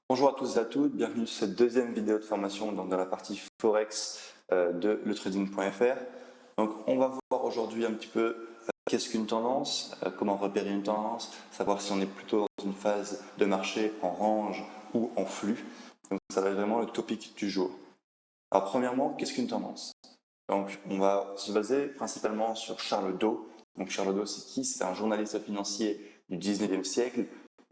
Bonjour à tous et à toutes, bienvenue sur cette deuxième vidéo de formation dans la partie Forex de letrading.fr. Donc on va voir aujourd'hui un petit peu qu'est-ce qu'une tendance, comment repérer une tendance, savoir si on est plutôt dans une phase de marché en range ou en flux. Donc ça va être vraiment le topic du jour. Alors premièrement, qu'est-ce qu'une tendance? Donc on va se baser principalement sur Charles Dow. Donc Charles Dow, c'est qui? C'est un journaliste financier du 19e siècle.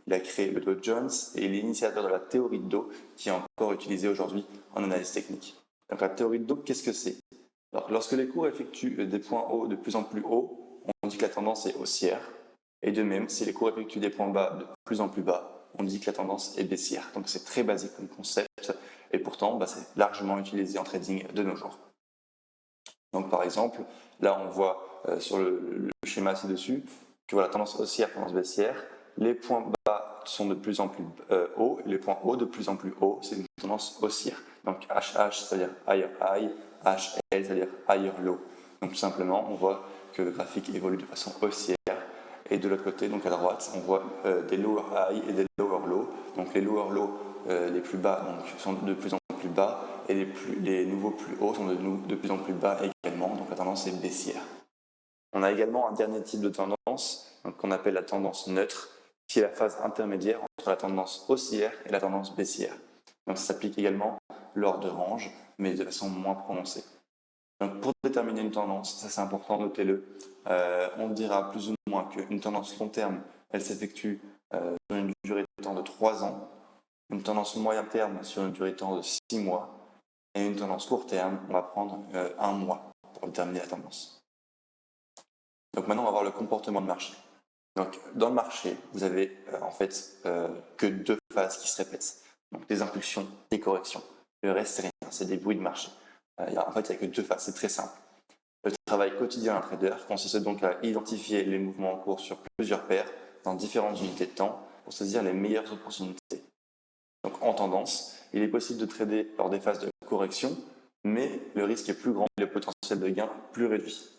Il a créé le Dow Jones et il est l'initiateur de la théorie de Dow qui est encore utilisée aujourd'hui en analyse technique. Donc la théorie de Dow, qu'est-ce que c'est? Alors lorsque les cours effectuent des points hauts de plus en plus hauts, on dit que la tendance est haussière. Et de même, si les cours effectuent des points bas de plus en plus bas, on dit que la tendance est baissière. Donc c'est très basique comme concept et pourtant c'est largement utilisé en trading de nos jours. Donc par exemple, là on voit sur le schéma ci-dessus que voilà, tendance haussière, tendance baissière. Les points bas sont de plus en plus hauts et les points hauts de plus en plus hauts, c'est une tendance haussière. Donc HH, c'est-à-dire higher high, HL, c'est-à-dire higher low. Donc tout simplement, on voit que le graphique évolue de façon haussière. Et de l'autre côté, donc à droite, on voit des lower high et des lower low. Donc les lower low, les plus bas, donc, sont de plus en plus bas et les nouveaux plus hauts sont de plus en plus bas également. Donc la tendance est baissière. On a également un dernier type de tendance qu'on appelle la tendance neutre, qui est la phase intermédiaire entre la tendance haussière et la tendance baissière. Donc ça s'applique également lors de range, mais de façon moins prononcée. Donc pour déterminer une tendance, ça c'est important, notez-le, on dira plus ou moins qu'une tendance long terme, elle s'effectue sur une durée de temps de 3 ans, une tendance moyen terme sur une durée de temps de 6 mois, et une tendance court terme, on va prendre 1 mois pour déterminer la tendance. Donc maintenant, on va voir le comportement de marché. Donc, dans le marché, vous avez en fait que 2 phases qui se répètent. Donc, des impulsions, des corrections. Le reste, c'est rien, c'est des bruits de marché. En fait, il n'y a que 2 phases, c'est très simple. Le travail quotidien d'un trader consiste donc à identifier les mouvements en cours sur plusieurs paires dans différentes unités de temps pour saisir les meilleures opportunités. Donc, en tendance, il est possible de trader lors des phases de correction, mais le risque est plus grand et le potentiel de gain plus réduit.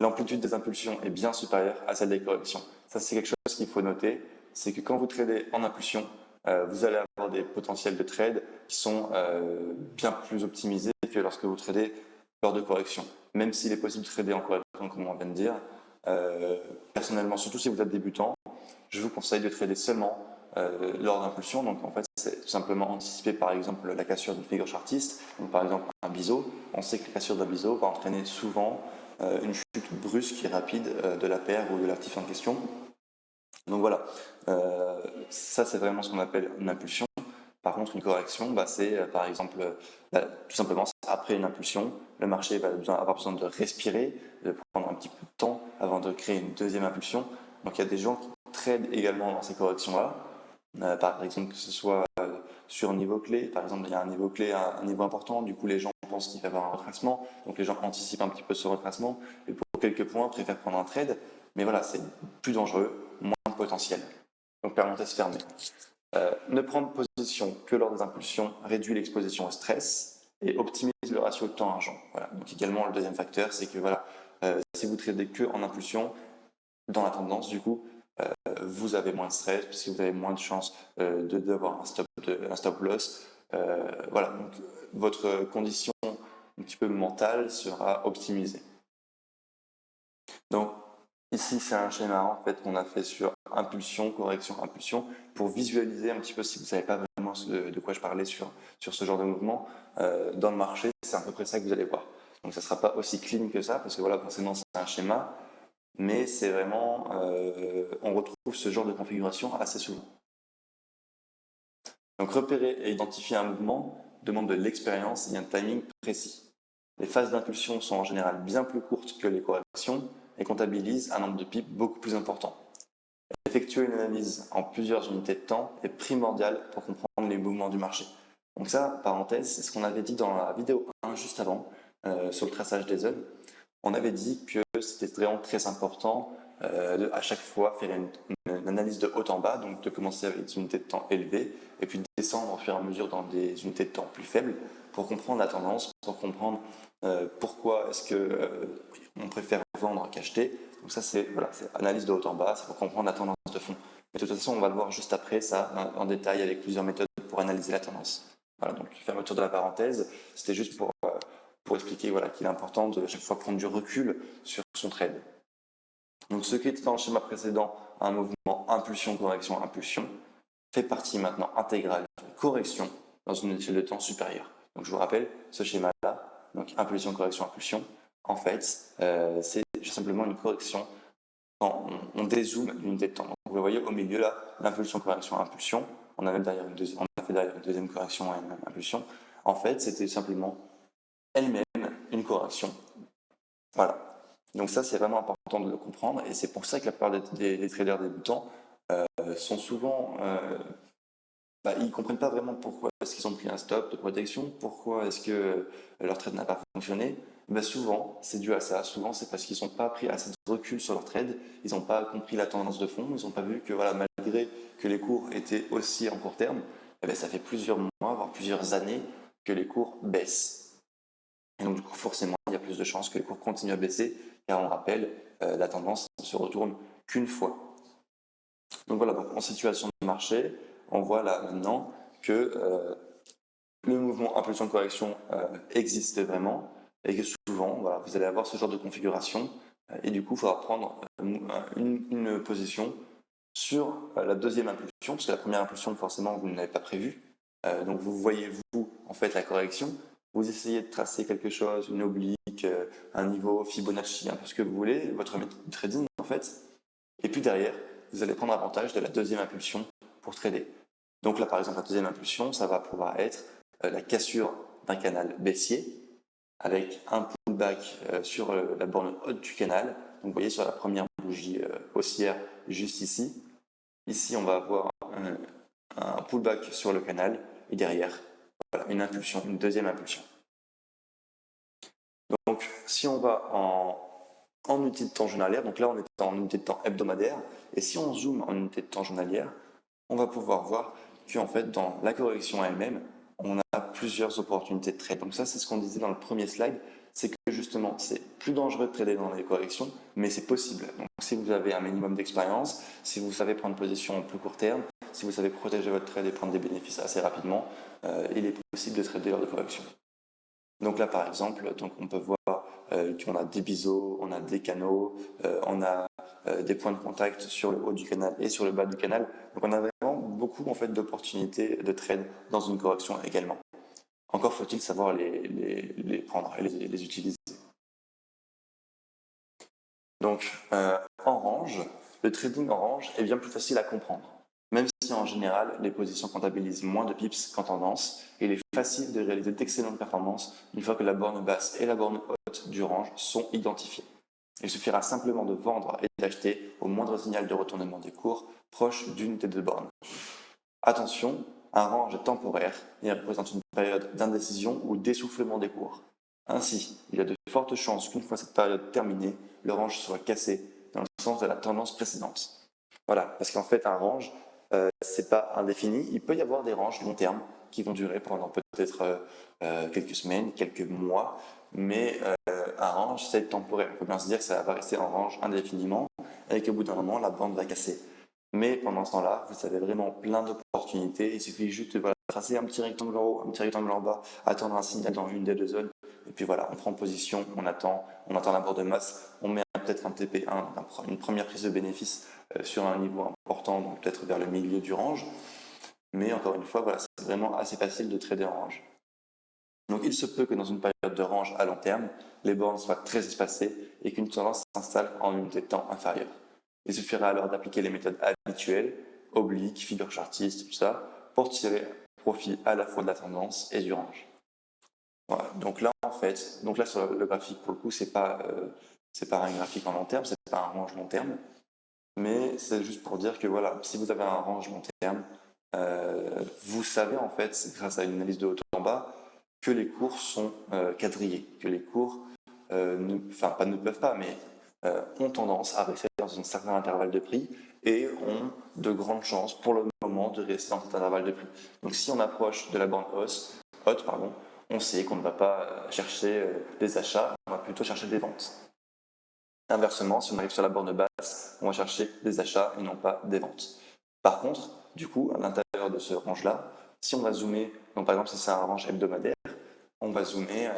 L'amplitude des impulsions est bien supérieure à celle des corrections. Ça, c'est quelque chose qu'il faut noter, c'est que quand vous tradez en impulsion, vous allez avoir des potentiels de trade qui sont bien plus optimisés que lorsque vous tradez lors de correction. Même s'il est possible de trader en correction, comme on vient de dire, personnellement, surtout si vous êtes débutant, je vous conseille de trader seulement lors d'impulsion. Donc en fait, c'est tout simplement anticiper par exemple la cassure d'une figure chartiste. Donc par exemple un biseau, on sait que la cassure d'un biseau va entraîner souvent une chute brusque et rapide de la paire ou de l'actif en question. Donc voilà, ça c'est vraiment ce qu'on appelle une impulsion. Par contre, une correction, c'est par exemple, tout simplement, après une impulsion, le marché va avoir besoin de respirer, de prendre un petit peu de temps avant de créer une deuxième impulsion. Donc il y a des gens qui tradent également dans ces corrections-là, par exemple que ce soit sur un niveau clé. Par exemple, il y a un niveau clé, un niveau important, du coup les gens pensent qu'il va y avoir un retracement, donc les gens anticipent un petit peu ce retracement, et pour quelques points, préfèrent prendre un trade, mais voilà, c'est plus dangereux, moins de potentiel. Donc parenthèse fermée. Ne prendre position que lors des impulsions réduit l'exposition au stress et optimise le ratio de temps-argent. Voilà. Donc également, le deuxième facteur, c'est que voilà, si vous tradez que en impulsion, dans la tendance, du coup, vous avez moins de stress puisque vous avez moins de chances d'avoir un stop loss. Voilà, donc votre condition un petit peu mentale sera optimisée. Donc ici, c'est un schéma en fait qu'on a fait sur impulsion, correction, impulsion, pour visualiser un petit peu, si vous ne savez pas vraiment de quoi je parlais sur ce genre de mouvement, dans le marché, c'est à peu près ça que vous allez voir. Donc ça ne sera pas aussi clean que ça, parce que voilà, forcément c'est un schéma, mais c'est vraiment, on retrouve ce genre de configuration assez souvent. Donc repérer et identifier un mouvement demande de l'expérience et un timing précis. Les phases d'impulsion sont en général bien plus courtes que les corrections et comptabilisent un nombre de pips beaucoup plus important. Effectuer une analyse en plusieurs unités de temps est primordial pour comprendre les mouvements du marché. Donc ça, parenthèse, c'est ce qu'on avait dit dans la vidéo 1 juste avant, sur le traçage des zones. On avait dit que c'était vraiment très important de à chaque fois faire une analyse de haut en bas, donc de commencer avec des unités de temps élevées et puis de descendre au fur et à mesure dans des unités de temps plus faibles pour comprendre la tendance, pour comprendre pourquoi est-ce qu'on préfère vendre qu'acheter. Donc ça c'est analyse de haut en bas, c'est pour comprendre la tendance de fond. Mais de toute façon on va le voir juste après ça en détail avec plusieurs méthodes pour analyser la tendance. Voilà, donc fermeture de la parenthèse, c'était juste pour expliquer voilà, qu'il est important de à chaque fois prendre du recul sur son trade. Donc ce qui était dans le schéma précédent, un mouvement impulsion, correction, impulsion, fait partie maintenant intégrale de correction dans une échelle de temps supérieure. Donc je vous rappelle, ce schéma-là, donc impulsion, correction, impulsion, en fait, c'est simplement une correction quand on dézoome l'unité de temps. Donc vous le voyez au milieu là, l'impulsion, correction, impulsion, on a fait derrière une deuxième correction et une impulsion. En fait, c'était simplement elle-même une correction. Voilà. Donc ça, c'est vraiment important de le comprendre, et c'est pour ça que la plupart des traders débutants sont souvent... ils ne comprennent pas vraiment pourquoi est-ce qu'ils ont pris un stop de protection, pourquoi est-ce que leur trade n'a pas fonctionné. Souvent, c'est dû à ça. Souvent, c'est parce qu'ils n'ont pas pris assez de recul sur leur trade, ils n'ont pas compris la tendance de fond, ils n'ont pas vu que voilà, malgré que les cours étaient aussi en court terme, ça fait plusieurs mois, voire plusieurs années que les cours baissent. Et donc, du coup, forcément, il y a plus de chances que les cours continuent à baisser, car on rappelle, la tendance ne se retourne qu'une fois. Donc voilà, donc en situation de marché, on voit là maintenant que le mouvement impulsion-correction existe vraiment, et que souvent, voilà, vous allez avoir ce genre de configuration, et du coup, il faudra prendre une position sur la deuxième impulsion, parce que la première impulsion, forcément, vous ne l'avez pas prévue. Donc vous voyez, vous, en fait, la correction, vous essayez de tracer quelque chose, une oblique, un niveau Fibonacci, un peu ce que vous voulez, votre méthode de trading, en fait. Et puis derrière, vous allez prendre avantage de la deuxième impulsion pour trader. Donc là, par exemple, la deuxième impulsion, ça va pouvoir être la cassure d'un canal baissier avec un pullback sur la borne haute du canal. Donc vous voyez sur la première bougie haussière juste ici. Ici, on va avoir un pullback sur le canal et derrière, voilà, une impulsion, une deuxième impulsion. Donc si on va en unité de temps journalière, donc là on est en unité de temps hebdomadaire, et si on zoome en unité de temps journalière, on va pouvoir voir qu'en fait dans la correction elle-même, on a plusieurs opportunités de trade. Donc ça, c'est ce qu'on disait dans le premier slide, c'est que justement c'est plus dangereux de trader dans les corrections, mais c'est possible. Donc si vous avez un minimum d'expérience, si vous savez prendre position en plus court terme, si vous savez protéger votre trade et prendre des bénéfices assez rapidement, il est possible de trader lors de corrections. Donc là, par exemple, donc on peut voir qu'on a des biseaux, on a des canaux, on a des points de contact sur le haut du canal et sur le bas du canal. Donc on a vraiment beaucoup en fait, d'opportunités de trade dans une correction également. Encore faut-il savoir les prendre et les utiliser. Donc en range, le trading en range est bien plus facile à comprendre. Même si en général, les positions comptabilisent moins de pips qu'en tendance, il est facile de réaliser d'excellentes performances une fois que la borne basse et la borne haute du range sont identifiées. Il suffira simplement de vendre et d'acheter au moindre signal de retournement des cours proche d'une des deux bornes. Attention, un range est temporaire et représente une période d'indécision ou d'essoufflement des cours. Ainsi, il y a de fortes chances qu'une fois cette période terminée, le range soit cassé dans le sens de la tendance précédente. Voilà, parce qu'en fait, un range, c'est pas indéfini. Il peut y avoir des ranges long terme qui vont durer pendant peut-être quelques semaines, quelques mois, mais un range, c'est temporaire. Il faut bien se dire que ça va rester en range indéfiniment et qu'au bout d'un moment, la bande va casser. Mais pendant ce temps-là, vous avez vraiment plein d'opportunités. Il suffit juste de tracer un petit rectangle en haut, un petit rectangle en bas, attendre un signal dans une des deux zones. Et puis voilà, on prend position, on attend la barre de masse, on met peut-être un TP1, une première prise de bénéfice sur un niveau important, donc peut-être vers le milieu du range. Mais encore une fois, voilà, c'est vraiment assez facile de trader en range. Donc il se peut que dans une période de range à long terme, les bornes soient très espacées et qu'une tendance s'installe en unité de temps inférieure. Il suffira alors d'appliquer les méthodes habituelles, obliques, figure chartiste, tout ça, pour tirer profit à la fois de la tendance et du range. Voilà, donc là en fait, sur le graphique pour le coup, c'est pas un graphique en long terme, c'est pas un range long terme, mais c'est juste pour dire que voilà, si vous avez un range long terme, vous savez en fait, grâce à une analyse de haut en bas, que les cours sont quadrillés, que les cours ne peuvent pas, mais ont tendance à rester dans un certain intervalle de prix et ont de grandes chances pour le moment de rester dans cet intervalle de prix. Donc si on approche de la bande haute, on sait qu'on ne va pas chercher des achats, on va plutôt chercher des ventes. Inversement, si on arrive sur la borne basse, on va chercher des achats et non pas des ventes. Par contre, du coup, à l'intérieur de ce range-là, Si on va zoomer, donc par exemple si c'est un range hebdomadaire, on va zoomer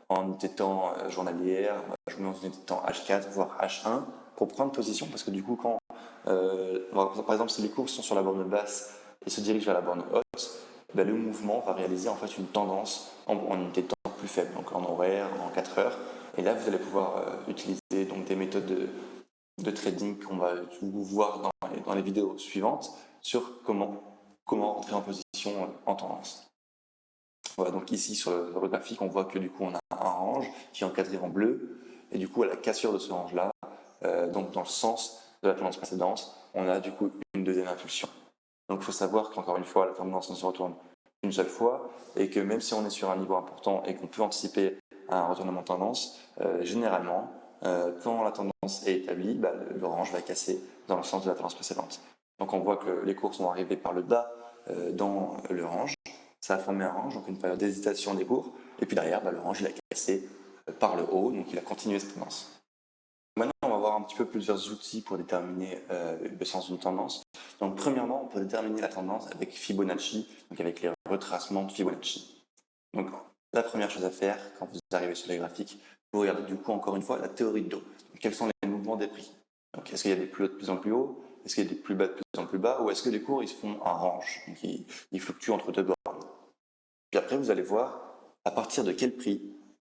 en unité de temps journalière, on va zoomer en unité de temps H4 voire H1 pour prendre position, parce que du coup quand par exemple si les cours sont sur la borne basse et se dirigent vers la borne haute, ben, le mouvement va réaliser en fait une tendance en unité de temps plus faible, donc en horaire, en 4 heures, et là vous allez pouvoir utiliser donc des méthodes de trading qu'on va vous voir dans les vidéos suivantes sur comment rentrer en position en tendance. Voilà, donc ici sur le graphique, on voit que du coup on a un range qui est encadré en bleu, et du coup à la cassure de ce range-là, donc dans le sens de la tendance précédente, on a du coup une deuxième impulsion. Donc il faut savoir qu'encore une fois, la tendance ne se retourne une seule fois, et que même si on est sur un niveau important et qu'on peut anticiper un retournement de tendance, généralement, quand la tendance est établie, bah, le range va casser dans le sens de la tendance précédente. Donc on voit que les cours sont arrivés par le bas dans le range, ça a formé un range, donc une période d'hésitation des cours, et puis derrière, bah, le range il a cassé par le haut, donc il a continué cette tendance. Maintenant, on va voir un petit peu plusieurs outils pour déterminer le sens d'une tendance. Donc premièrement, on peut déterminer la tendance avec Fibonacci, donc avec les retracements de Fibonacci. Donc la première chose à faire quand vous arrivez sur les graphiques, vous regardez du coup encore une fois la théorie de dos. Donc, quels sont les mouvements des prix? Donc est-ce qu'il y a des plus hauts de plus en plus haut? Est-ce qu'il y a des plus bas de plus en plus bas? Ou est-ce que les cours ils se font en range? Donc ils fluctuent entre deux bornes. Puis après, vous allez voir à partir de quel prix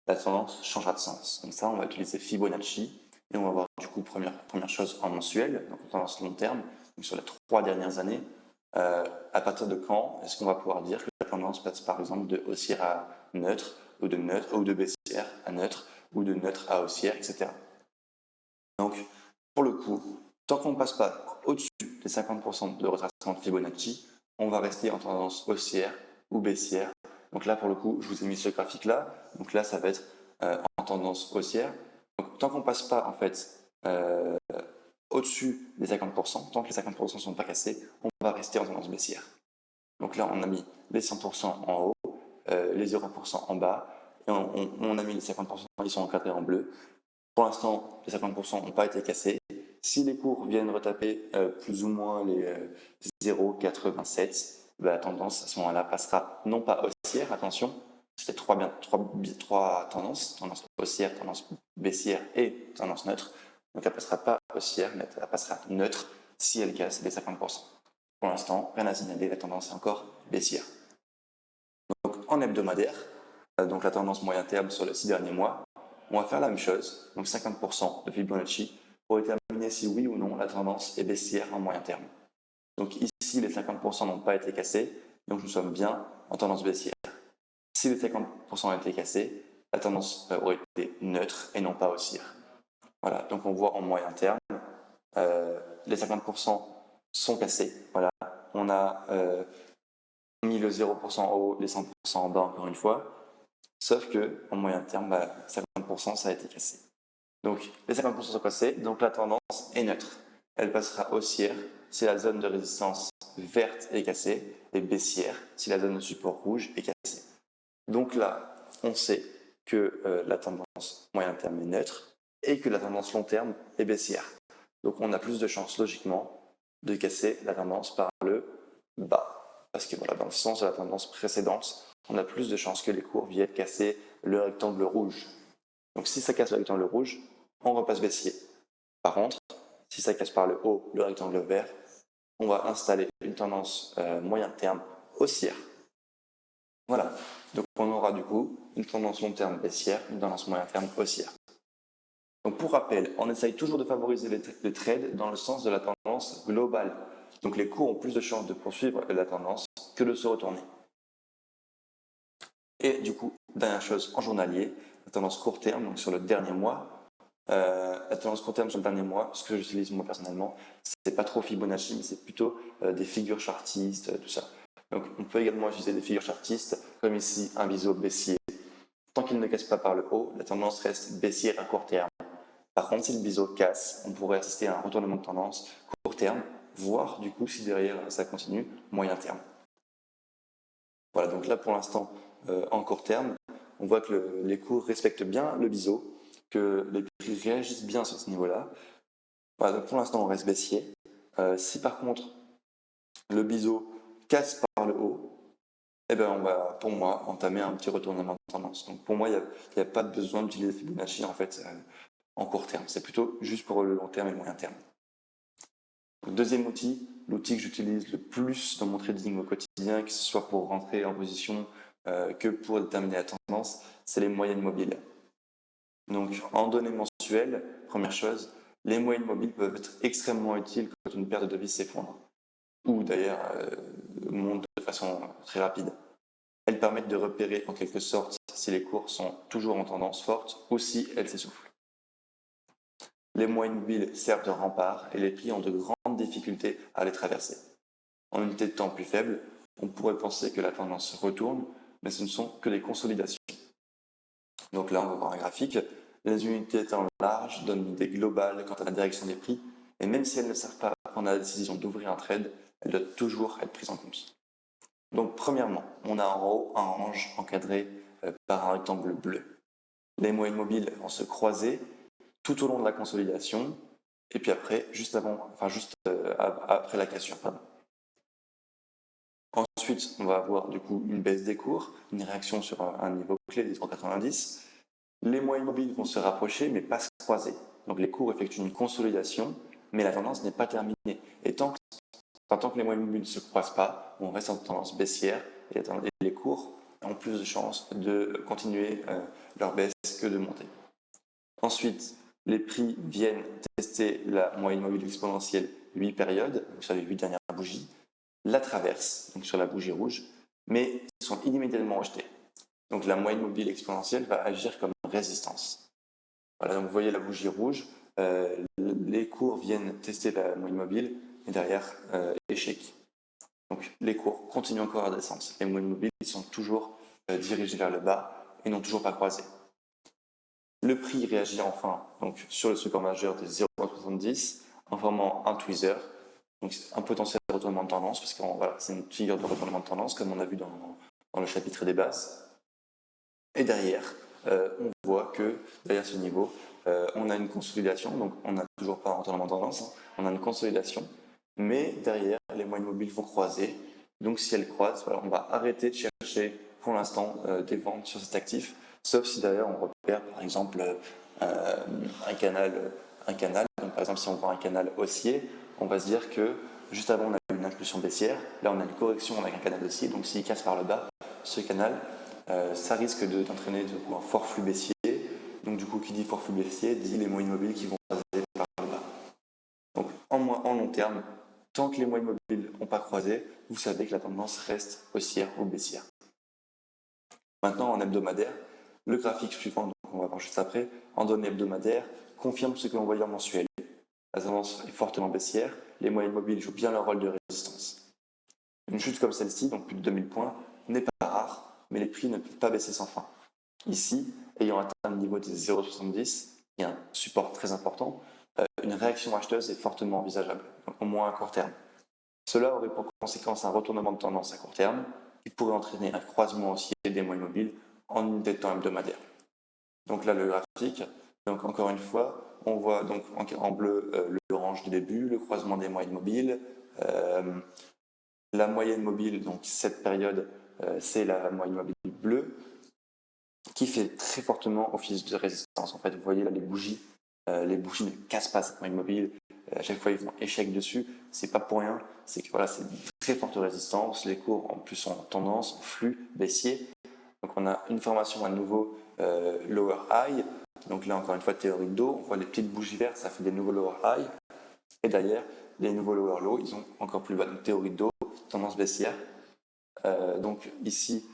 la tendance changera de sens. Donc ça, on va utiliser Fibonacci et on va voir du coup première chose en mensuel, donc en tendance long terme, donc sur les 3 dernières années. À partir de quand est-ce qu'on va pouvoir dire que la tendance passe par exemple de haussière à neutre ou de baissière à neutre ou de neutre à haussière, etc. Donc pour le coup, tant qu'on ne passe pas au-dessus des 50% de retracement de Fibonacci, on va rester en tendance haussière ou baissière. Donc là pour le coup, je vous ai mis ce graphique là. Donc là ça va être en tendance haussière. Donc tant qu'on ne passe pas en fait au-dessus des 50%, tant que les 50% ne sont pas cassés, on va rester en tendance baissière. Donc là, on a mis les 100% en haut, les 0% en bas, et on a mis les 50%, ils sont encadrés en bleu. Pour l'instant, les 50% n'ont pas été cassés. Si les cours viennent retaper plus ou moins les 0,87, bah, la tendance à ce moment-là passera non pas haussière, attention, c'était trois tendances, tendance haussière, tendance baissière et tendance neutre. Donc elle ne passera pas haussière, mais elle passera neutre si elle casse les 50%. Pour l'instant, rien à signaler, la tendance est encore baissière. Donc en hebdomadaire, donc la tendance moyen terme sur les 6 derniers mois, on va faire la même chose, donc 50% de Fibonacci, pour déterminer si oui ou non la tendance est baissière en moyen terme. Donc ici, les 50% n'ont pas été cassés, donc nous sommes bien en tendance baissière. Si les 50% ont été cassés, la tendance aurait été neutre et non pas haussière. Voilà, donc on voit en moyen terme, les 50% sont cassés. Voilà, on a mis le 0% en haut, les 100% en bas encore une fois, sauf que en moyen terme, 50% ça a été cassé. Donc les 50% sont cassés, donc la tendance est neutre. Elle passera haussière si la zone de résistance verte est cassée et baissière si la zone de support rouge est cassée. Donc là, on sait que la tendance moyen terme est neutre et que la tendance long terme est baissière. Donc on a plus de chances logiquement de casser la tendance par le bas. Parce que voilà, dans le sens de la tendance précédente, on a plus de chances que les cours viennent casser le rectangle rouge. Donc si ça casse le rectangle rouge, on repasse baissier. Par contre, si ça casse par le haut le rectangle vert, on va installer une tendance moyen terme haussière. Voilà, donc on aura du coup une tendance long terme baissière, une tendance moyen terme haussière. Donc pour rappel, on essaye toujours de favoriser les trades dans le sens de la tendance globale. Donc les cours ont plus de chances de poursuivre la tendance que de se retourner. Et du coup, dernière chose en journalier, la tendance court terme, donc sur le dernier mois. La tendance court terme sur le dernier mois, ce que j'utilise moi personnellement, c'est pas trop Fibonacci, mais c'est plutôt des figures chartistes, tout ça. Donc on peut également utiliser des figures chartistes, comme ici un biseau baissier. Tant qu'il ne casse pas par le haut, la tendance reste baissière à court terme. Par contre, si le biseau casse, on pourrait assister à un retournement de tendance court terme, voire du coup si derrière ça continue, moyen terme. Voilà, donc là pour l'instant, en court terme, on voit que les cours respectent bien le biseau, que les prix réagissent bien sur ce niveau-là. Voilà, donc pour l'instant on reste baissier. Si par contre le biseau casse par le haut, eh ben, on va, pour moi, entamer un petit retournement de tendance. Donc pour moi, il n'y a pas besoin d'utiliser Fibonacci en fait en court terme. C'est plutôt juste pour le long terme et le moyen terme. Donc, deuxième outil, l'outil que j'utilise le plus dans mon trading au quotidien, que ce soit pour rentrer en position que pour déterminer la tendance, c'est les moyennes mobiles. Donc en données mensuelles, première chose, les moyennes mobiles peuvent être extrêmement utiles quand une paire de devises s'effondre, ou d'ailleurs monte de façon très rapide. Elles permettent de repérer en quelque sorte si les cours sont toujours en tendance forte ou si elles s'essoufflent. Les moyennes mobiles servent de rempart et les prix ont de grandes difficultés à les traverser. En unité de temps plus faible, on pourrait penser que la tendance se retourne, mais ce ne sont que des consolidations. Donc là, on va voir un graphique. Les unités de temps larges donnent une idée globale quant à la direction des prix, et même si elles ne servent pas à prendre la décision d'ouvrir un trade, elles doivent toujours être prises en compte. Donc premièrement, on a en haut un range encadré par un rectangle bleu. Les moyennes mobiles vont se croiser tout au long de la consolidation, et puis après, juste après la cassure. Pardon. Ensuite, on va avoir du coup une baisse des cours, une réaction sur un niveau clé des 3,90. Les moyennes mobiles vont se rapprocher, mais pas se croiser. Donc les cours effectuent une consolidation, mais la tendance n'est pas terminée. Et tant que les moyennes mobiles ne se croisent pas, on reste en tendance baissière et les cours ont plus de chances de continuer leur baisse que de monter. Ensuite, les prix viennent tester la moyenne mobile exponentielle 8 périodes, donc sur les 8 dernières bougies, la traversent, donc sur la bougie rouge, mais sont immédiatement rejetés. Donc la moyenne mobile exponentielle va agir comme résistance. Voilà, donc vous voyez la bougie rouge, les cours viennent tester la moyenne mobile, et derrière, échec. Donc les cours continuent encore à descendre. Les moyennes mobiles sont toujours dirigés vers le bas et n'ont toujours pas croisé. Le prix réagit enfin donc, sur le support majeur des 0,70 en formant un tweezer, donc un potentiel retournement de tendance, parce que voilà, c'est une figure de retournement de tendance comme on a vu dans le chapitre des bases. Et derrière, on voit que derrière ce niveau, on a une consolidation, donc on n'a toujours pas un retournement de tendance, on a une consolidation, mais derrière, les moyennes mobiles vont croiser. Donc si elles croisent, voilà, on va arrêter de chercher pour l'instant des ventes sur cet actif, sauf si derrière on repère par exemple un canal. Donc, par exemple, si on voit un canal haussier, on va se dire que juste avant on a eu une impulsion baissière, là on a une correction avec un canal haussier, donc s'il casse par le bas, ce canal, ça risque d'entraîner un fort flux baissier. Donc du coup, qui dit fort flux baissier dit les moyennes mobiles qui vont croiser par le bas. Donc en long terme, tant que les moyennes mobiles n'ont pas croisé, vous savez que la tendance reste haussière ou baissière. Maintenant, en hebdomadaire, le graphique suivant, donc on va voir juste après, en données hebdomadaires, confirme ce que l'on voyait en mensuel. La tendance est fortement baissière, les moyennes mobiles jouent bien leur rôle de résistance. Une chute comme celle-ci, donc plus de 2000 points, n'est pas rare, mais les prix ne peuvent pas baisser sans fin. Ici, ayant atteint le niveau des 0,70, qui est un support très important, une réaction acheteuse est fortement envisageable, donc au moins à court terme. Cela aurait pour conséquence un retournement de tendance à court terme, qui pourrait entraîner un croisement haussier des moyennes mobiles en unité de temps hebdomadaire. Donc là, le graphique, donc encore une fois, on voit donc en bleu le range du début, le croisement des moyennes mobiles. La moyenne mobile, donc cette période, c'est la moyenne mobile bleue, qui fait très fortement office de résistance. En fait, vous voyez là les bougies ne cassent pas cette moyenne mobile. À chaque fois, ils font échec dessus. C'est pas pour rien. C'est que voilà, c'est une très forte résistance. Les cours en plus sont en tendance, en flux baissier. Donc on a une formation à nouveau lower high. Donc là encore une fois théorie de dos. On voit les petites bougies vertes, ça fait des nouveaux lower high. Et derrière, les nouveaux lower low, ils sont encore plus bas. Donc théorie de dos, tendance baissière. Donc ici,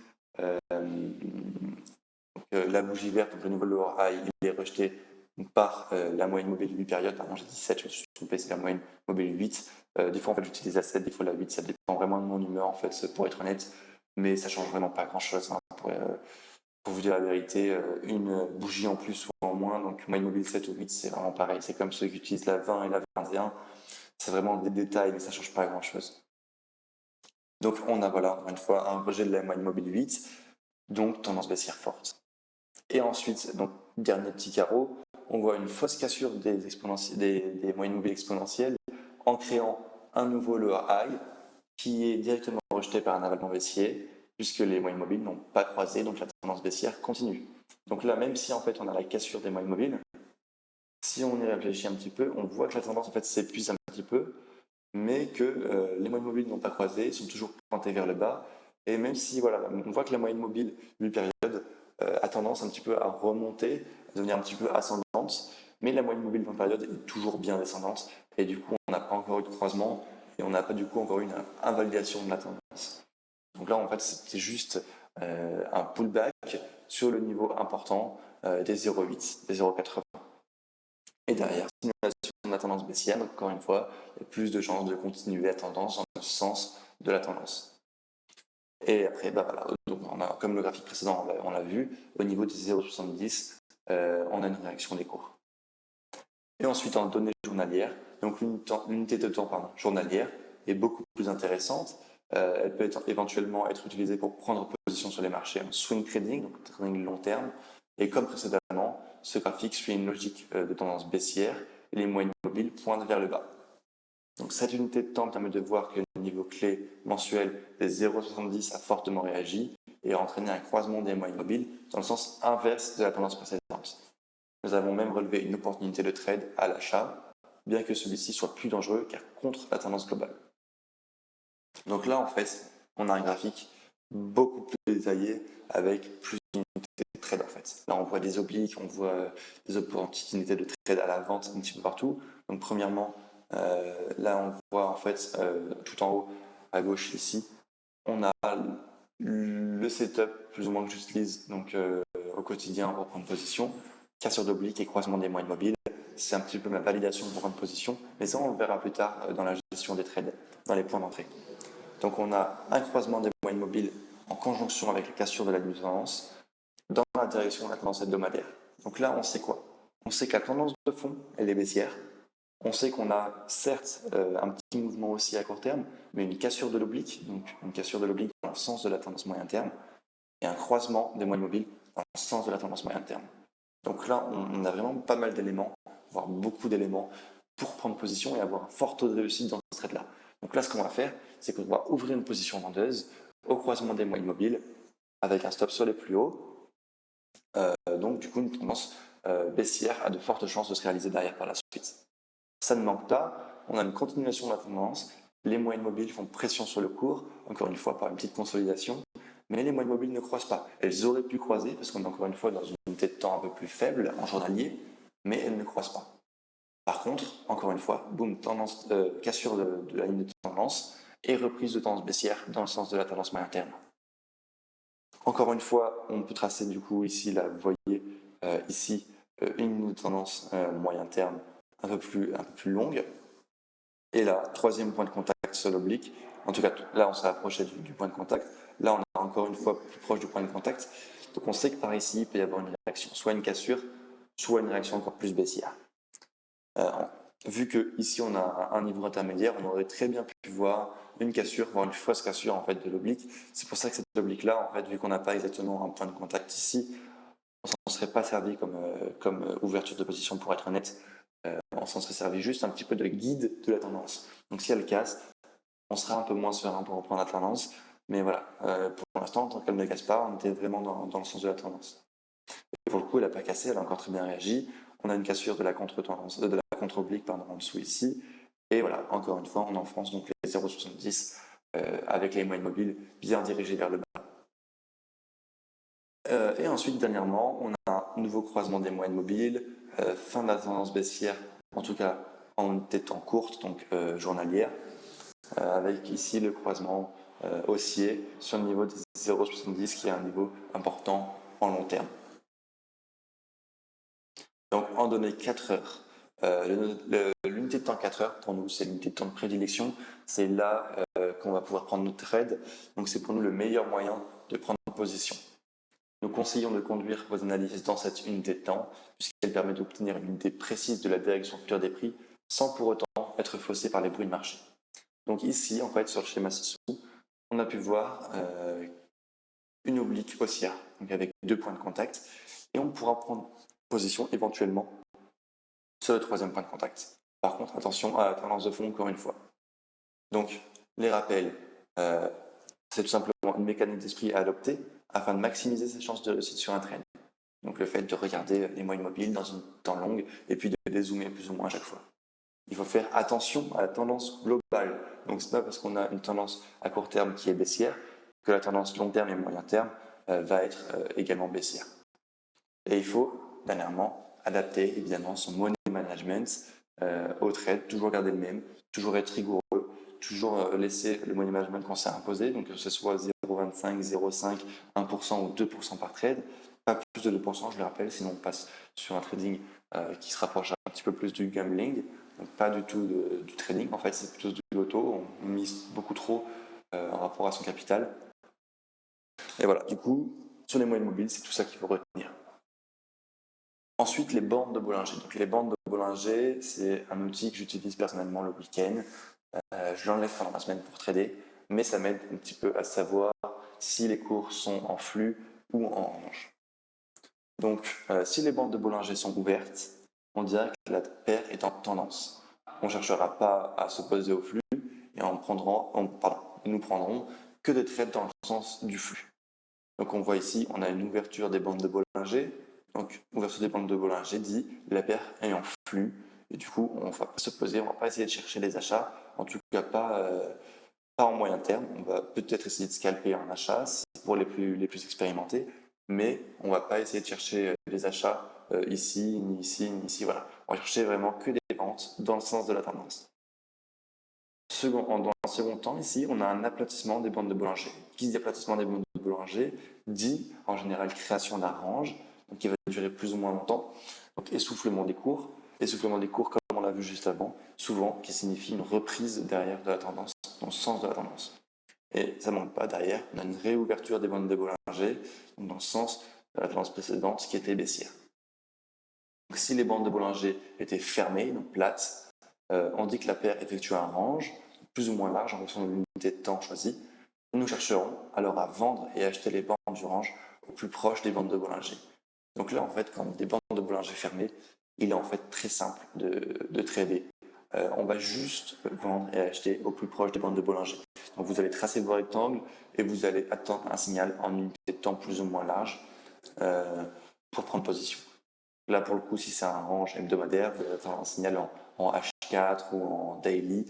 la bougie verte, donc le nouveau lower high, il est rejeté par la moyenne mobile 8 périodes. Pardon, j'ai dit 7, je me suis trompé, c'est la moyenne mobile 8. Des fois, en fait, j'utilise la 7, des fois la 8, ça dépend vraiment de mon humeur, en fait, pour être honnête. Mais ça change vraiment pas grand-chose. Hein, pour vous dire la vérité, une bougie en plus ou en moins, donc moyenne mobile 7 ou 8, c'est vraiment pareil. C'est comme ceux qui utilisent la 20 et la 21. C'est vraiment des détails, mais ça change pas grand-chose. Donc on a, voilà, encore une fois, un rejet de la moyenne mobile 8, donc tendance baissière forte. Et ensuite, donc, dernier petit carreau, on voit une fausse cassure des moyennes mobiles exponentielles en créant un nouveau lower high qui est directement rejeté par un avalement baissier. puisque les moyennes mobiles n'ont pas croisé, donc la tendance baissière continue. Donc là, même si en fait on a la cassure des moyennes mobiles, si on y réfléchit un petit peu, on voit que la tendance en fait s'épuise un petit peu, mais que les moyennes mobiles n'ont pas croisé, sont toujours pointées vers le bas. Et même si voilà, on voit que la moyenne mobile d'une période a tendance un petit peu à remonter, à devenir un petit peu ascendante, mais la moyenne mobile d'une période est toujours bien descendante. Et du coup, on n'a pas encore eu de croisement et on n'a pas du coup encore eu une invalidation de la tendance. Donc là, en fait, c'était juste un pullback sur le niveau important des 0,8, des 0,80. Et derrière, simulation de la tendance baissière, donc encore une fois, il y a plus de chances de continuer la tendance dans le sens de la tendance. Et après, bah voilà, donc on a, comme le graphique précédent, on l'a vu, au niveau des 0,70, on a une réaction des cours. Et ensuite, en données journalières, donc l'unité de temps journalière est beaucoup plus intéressante. Elle peut éventuellement être utilisée pour prendre position sur les marchés en swing trading, donc trading long terme. Et comme précédemment, ce graphique suit une logique de tendance baissière et les moyennes mobiles pointent vers le bas. Donc cette unité de temps permet de voir que le niveau clé mensuel des 0,70 a fortement réagi et a entraîné un croisement des moyennes mobiles dans le sens inverse de la tendance précédente. Nous avons même relevé une opportunité de trade à l'achat, bien que celui-ci soit plus dangereux car contre la tendance globale. Donc là, en fait, on a un graphique beaucoup plus détaillé avec plus d'unités de trade en fait. Là, on voit des obliques, on voit des opportunités de trade à la vente un petit peu partout. Donc premièrement, là, on voit en fait tout en haut à gauche ici, on a le setup plus ou moins que j'utilise donc au quotidien pour prendre position, cassure d'oblique et croisement des moyennes mobiles. C'est un petit peu ma validation pour prendre position, mais ça on le verra plus tard dans la gestion des trades, dans les points d'entrée. Donc on a un croisement des moyennes mobiles en conjonction avec la cassure de la ligne de tendance dans la direction de la tendance hebdomadaire. Donc là on sait quoi? On sait que la tendance de fond elle est baissière. On sait qu'on a certes un petit mouvement aussi à court terme, mais une cassure de l'oblique, donc une cassure de l'oblique dans le sens de la tendance moyen terme, et un croisement des moyennes mobiles dans le sens de la tendance moyen terme. Donc là, on a vraiment pas mal d'éléments, voire beaucoup d'éléments, pour prendre position et avoir un fort taux de réussite dans ce trade-là. Donc là, ce qu'on va faire, c'est qu'on va ouvrir une position vendeuse au croisement des moyennes mobiles avec un stop sur les plus hauts. Donc du coup, une tendance baissière a de fortes chances de se réaliser derrière par la suite. Ça ne manque pas, on a une continuation de la tendance, les moyennes mobiles font pression sur le cours, encore une fois par une petite consolidation, mais les moyennes mobiles ne croisent pas. Elles auraient pu croiser, parce qu'on est encore une fois dans une unité de temps un peu plus faible, en journalier, mais elles ne croisent pas. Par contre, encore une fois, boum, cassure de la ligne de tendance et reprise de tendance baissière dans le sens de la tendance moyen terme. Encore une fois, on peut tracer du coup ici, là, vous voyez ici, une ligne de tendance moyen terme un peu plus longue. Et là, troisième point de contact sur l'oblique. En tout cas, là, on s'est approché du point de contact. Là, on est encore une fois plus proche du point de contact. Donc, on sait que par ici, il peut y avoir une réaction, soit une cassure, soit une réaction encore plus baissière. Vu que ici, on a un niveau intermédiaire, on aurait très bien pu voir une cassure, voire une fausse cassure en fait de l'oblique. C'est pour ça que cette oblique-là, en fait, vu qu'on n'a pas exactement un point de contact ici, on s'en serait pas servi comme ouverture de position pour être honnête. On s'en serait servi juste un petit peu de guide de la tendance. Donc si elle casse, on sera un peu moins serein pour reprendre la tendance. Mais voilà, pour l'instant, tant qu'elle ne casse pas, on était vraiment dans le sens de la tendance. Et pour le coup, elle n'a pas cassé, elle a encore très bien réagi. On a une cassure de la contre-tendance, de la contre-oblique en dessous ici. Et voilà, encore une fois, on enfonce donc les 0,70 avec les moyennes mobiles bien dirigées vers le bas. Et ensuite, dernièrement, on a un nouveau croisement des moyennes mobiles, fin de la tendance baissière, en tout cas en unité de temps courte, donc journalière, avec ici le croisement haussier sur le niveau des 0,70 qui est un niveau important en long terme. Donc en données 4 heures, l'unité de temps 4 heures, pour nous c'est l'unité de temps de prédilection, c'est là qu'on va pouvoir prendre notre trade, donc c'est pour nous le meilleur moyen de prendre position. Nous conseillons de conduire vos analyses dans cette unité de temps, puisqu'elle permet d'obtenir une idée précise de la direction future des prix, sans pour autant être faussé par les bruits de marché. Donc ici, en fait, sur le schéma ci-dessous, on a pu voir une oblique haussière, donc avec 2 points de contact, et on pourra prendre position éventuellement sur le 3e point de contact. Par contre, attention à la tendance de fond, encore une fois. Donc, les rappels, c'est tout simplement une mécanique d'esprit à adopter afin de maximiser ses chances de réussite sur un trade. Donc le fait de regarder les moyennes mobiles dans une temps longue et puis de dézoomer plus ou moins à chaque fois. Il faut faire attention à la tendance globale. Donc c'est pas parce qu'on a une tendance à court terme qui est baissière que la tendance long terme et moyen terme va être également baissière. Et il faut, dernièrement, adapter évidemment son money management au trade, toujours garder le même, toujours être rigoureux, toujours laisser le money management qu'on s'est imposé, donc que ce soit 0,25, 0,5, 1% ou 2% par trade, pas plus de 2%, je le rappelle, sinon on passe sur un trading qui se rapproche un petit peu plus du gambling, donc pas du tout du trading, en fait c'est plutôt du loto, on mise beaucoup trop en rapport à son capital. Et voilà, du coup, sur les moyennes mobiles, c'est tout ça qu'il faut retenir. Ensuite, les bandes de Bollinger. Donc, les bandes de Bollinger, c'est un outil que j'utilise personnellement le week-end. Je l'enlève pendant la semaine pour trader, mais ça m'aide un petit peu à savoir si les cours sont en flux ou en range. Donc, si les bandes de Bollinger sont ouvertes, on dirait que la paire est en tendance. On ne cherchera pas à s'opposer au flux et nous prendrons que des trades dans le sens du flux. Donc, on voit ici, on a une ouverture des bandes de Bollinger. Donc, ouverture des bandes de Bollinger dit la paire est en flux. Et du coup, on ne va pas s'opposer, on ne va pas essayer de chercher les achats. En tout cas, pas en moyen terme. On va peut-être essayer de scalper en achat pour les plus expérimentés. Mais on ne va pas essayer de chercher les achats ici, ni ici, ni ici. Voilà. On va chercher vraiment que des ventes dans le sens de la tendance. Dans un second temps, ici, on a un aplatissement des bandes de Bollinger. Qui dit aplatissement des bandes de Bollinger dit en général création d'un range, donc qui va durer plus ou moins longtemps. Donc essoufflement des cours. Essoufflement des cours, comme on l'a vu juste avant, souvent qui signifie une reprise derrière de la tendance, dans le sens de la tendance. Et ça ne manque pas, derrière, on a une réouverture des bandes de Bollinger, donc dans le sens de la tendance précédente qui était baissière. Donc si les bandes de Bollinger étaient fermées, donc plates, on dit que la paire effectue un range, plus ou moins large en fonction de l'unité de temps choisie. Nous chercherons alors à vendre et acheter les bandes du range au plus proche des bandes de Bollinger. Donc là, en fait, quand on a des bandes de Bollinger fermées, il est en fait très simple de trader. On va juste vendre et acheter au plus proche des bandes de Bollinger. Donc vous allez tracer vos rectangles et vous allez attendre un signal en unité de temps plus ou moins large pour prendre position. Là, pour le coup, si c'est un range hebdomadaire, vous allez attendre un signal en H4 ou en daily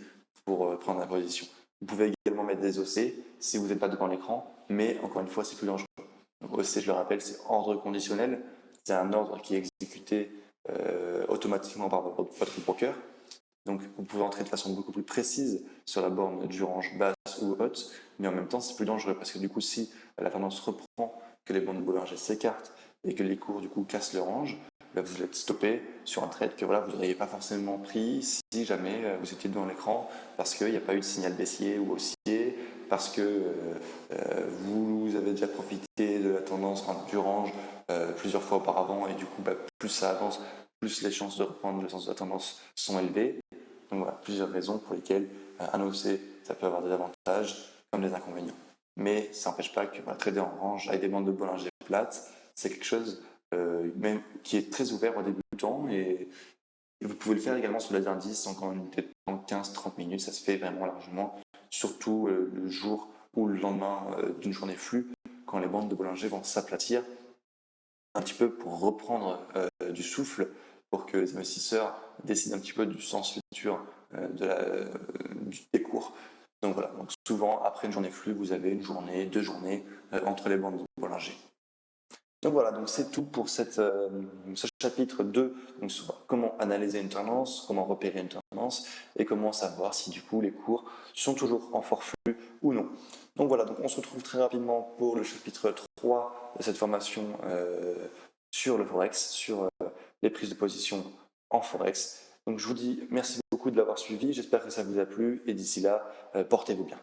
pour prendre la position. Vous pouvez également mettre des OC si vous n'êtes pas devant l'écran, mais encore une fois, c'est plus dangereux. Donc OC, je le rappelle, c'est ordre conditionnel. C'est un ordre qui est exécuté automatiquement par votre broker. Donc vous pouvez entrer de façon beaucoup plus précise sur la borne du range basse ou haute, mais en même temps, c'est plus dangereux parce que du coup, si la tendance reprend, que les bandes de Bollinger s'écartent et que les cours du coup cassent le range, là, vous êtes stoppé sur un trade que voilà, vous n'auriez pas forcément pris si jamais vous étiez devant l'écran parce qu'il n'y a pas eu de signal baissier ou haussier, parce que vous avez déjà profité de la tendance du range plusieurs fois auparavant et du coup, plus ça avance, plus les chances de reprendre le sens de la tendance sont élevées. Donc voilà, plusieurs raisons pour lesquelles un OC, ça peut avoir des avantages comme des inconvénients. Mais ça n'empêche pas que trader en range avec des bandes de Bollinger plates, c'est quelque chose même qui est très ouvert aux débutants et vous pouvez le faire également sur les indices en unité de temps 15-30 minutes, ça se fait vraiment largement, surtout le jour ou le lendemain d'une journée flux, quand les bandes de Bollinger vont s'aplatir un petit peu pour reprendre du souffle, pour que les investisseurs décident un petit peu du sens futur des cours. Donc voilà, donc souvent après une journée flux, vous avez une journée, 2 journées entre les bandes de Bollinger. Donc voilà, donc c'est tout pour ce chapitre 2, donc sur comment analyser une tendance, comment repérer une tendance et comment savoir si du coup les cours sont toujours en fort flux ou non. Donc voilà, donc on se retrouve très rapidement pour le chapitre 3 de cette formation sur le Forex, sur les prises de position en Forex. Donc je vous dis merci beaucoup de l'avoir suivi, j'espère que ça vous a plu et d'ici là, portez-vous bien.